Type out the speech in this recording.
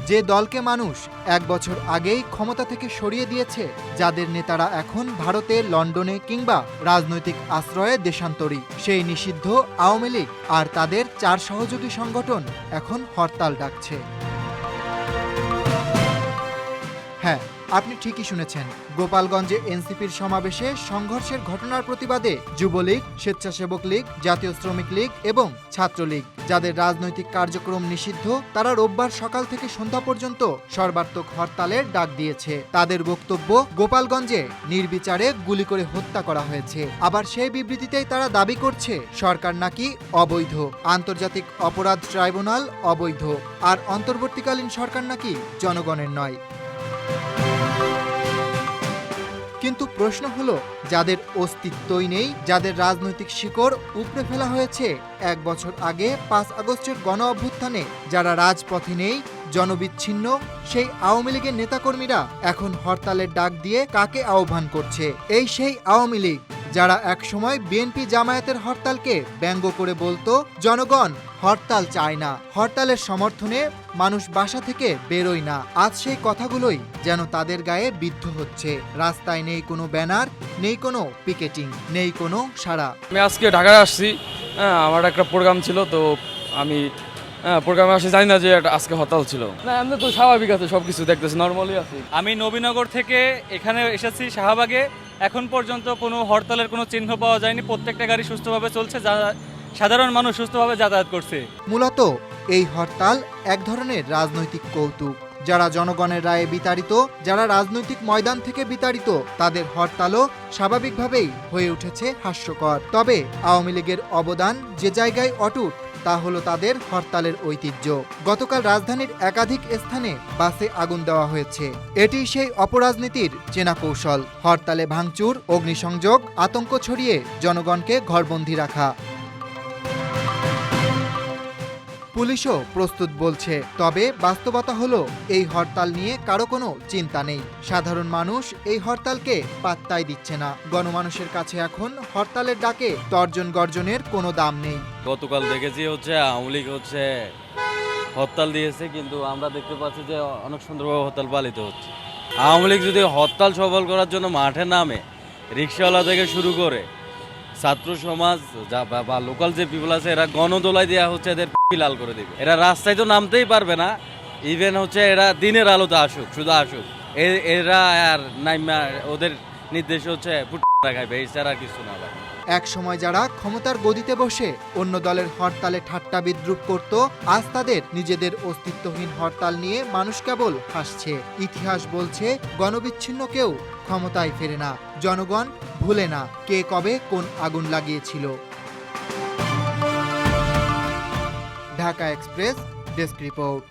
যে দলকে মানুষ 1 বছর আগেই ক্ষমতা থেকে সরিয়ে দিয়েছে, যাদের নেতারা এখন ভারতে, লন্ডনে কিংবা রাজনৈতিক আশ্রয়ে দেশান্তরী, সেই নিষিদ্ধ আওয়ামী লীগ আর তাদের 4 সহযোগী সংগঠন এখন হরতাল ডাকছে। হ্যাঁ, আপনি ঠিকই শুনেছেন। গোপালগঞ্জে এনসিপির সমাবেশে সংঘর্ষের ঘটনার প্রতিবাদে যুবলীগ, স্বেচ্ছাসেবক লীগ, জাতীয় শ্রমিক লীগ এবং ছাত্রলীগ, যাদের রাজনৈতিক কার্যক্রম নিষিদ্ধ, তারা রোববার সকাল থেকে সন্ধ্যা পর্যন্ত সর্বাত্মক হরতালের ডাক দিয়েছে। তাদের বক্তব্য, গোপালগঞ্জে নির্বিচারে গুলি করে হত্যা করা হয়েছে। আবার সেই বিবৃতিতেই তারা দাবি করছে সরকার নাকি অবৈধ, আন্তর্জাতিক অপরাধ ট্রাইব্যুনাল অবৈধ, আর অন্তর্বর্তীকালীন সরকার নাকি জনগণের নয়। কিন্তু প্রশ্ন হলো, যাদের অস্তিত্বই নেই, যাদের রাজনৈতিক শিকড় উপড়ে ফেলা হয়েছে 1 বছর আগে 5 আগস্টের গণ অভ্যুত্থানে, যারা রাজপথে নেই, জনবিচ্ছিন্ন, সেই আওয়ামী লীগের নেতাকর্মীরা এখন হরতালের ডাক দিয়ে কাকে আহ্বান করছে? এই সেই আওয়ামী লীগ যারা একসময় বিএনপি জামায়াতের হরতালকে ব্যঙ্গ করে বলতো, জনগণ হরতাল চায় না, হরতালের সমর্থনে মানুষ বাসা থেকে বেরোয় না। আজ সেই কথাগুলোই যেন তাদের গায়ে বিদ্ধ হচ্ছে। রাস্তায় নেই কোনো ব্যানার, নেই কোনো পিকেটিং, নেই কোনো সাড়া। আমি আজকে ঢাকায় আসছি, আমার একটা প্রোগ্রাম ছিল, তো আমি প্রোগ্রামে আসি, জানি না যে আজকে হরতাল ছিল। না, এমনি তো স্বাভাবিক আছে, সবকিছু দেখতেছি নর্মালি আছে। আমি নবীনগর থেকে এখানে এসেছি শাহবাগে। এখন পর্যন্ত কোনো হরতালের কোনো চিহ্ন পাওয়া যায়নি। প্রত্যেকটা গাড়ি সুস্থভাবে চলছে, সাধারণ মানুষ সুস্থভাবে যাতায়াত করছে। মূলত এই হরতাল এক ধরনের রাজনৈতিক কৌতুক। যারা জনগণের রায়ে বিতাড়িত, যারা রাজনৈতিক ময়দান থেকে বিতাড়িত, তাদের হরতালও স্বাভাবিকভাবেই হয়ে উঠেছে হাস্যকর। তবে আওয়ামী লীগের অবদান যে জায়গায় অটুট, তা হলো তাদের হরতালের ঐতিহ্য। গতকাল রাজধানীর একাধিক স্থানে বাসে আগুন দেওয়া হয়েছে। এটি সেই অপরাজনীতির চেনা কৌশল। হরতালে ভাঙচুর, অগ্নিসংযোগ, আতঙ্ক ছড়িয়ে জনগণকে ঘরবন্দি রাখা। পুলিশও প্রস্তুত বলছে, তবে বাস্তবতা হলো এই হরতাল নিয়ে কারো কোনো চিন্তা নেই। সাধারণ মানুষ এই হরতালকে পাত্তাই দিচ্ছে না। গণমানুষের কাছে এখন হরতালের ডাকে তর্জন গর্জনের কোনো দাম নেই। গতকাল দেখেছি আওয়ামী লীগ হরতাল দিয়েছে, কিন্তু আমরা দেখতে পাচ্ছি যে অনেক সুন্দরভাবে হরতাল পালিত হচ্ছে। আওয়ামী লীগ যদি হরতাল সফল করার জন্য মাঠে নামে, রিক্সাওয়ালা থেকে শুরু করে ছাত্র সমাজ বা লোকাল যে পিপল আছে, এরা গণদোলায় দেওয়া হচ্ছে, এদের লাল করে দেবে। এরা রাস্তায় তো নামতেই পারবে না। ইভেন এরা দিনের আলোতে আসুক, শুধু আসুক, এরা আর নাইমা ওদের নির্দেশ খাইবে, এছাড়া কিছু না। এক সময় যারা ক্ষমতার গদিতে বসে অন্য দলের হরতালে ঠাট্টা বিদ্রুপ করত, আজ তাদের নিজেদের অস্তিত্বহীন হরতাল নিয়ে মানুষ কেবল হাসছে। ইতিহাস বলছে, গণবিচ্ছিন্ন কেউ ক্ষমতায় ফেরে না, জনগণ ভুলে না কে কবে কোন আগুন লাগিয়েছিল। Dhaka express desk report.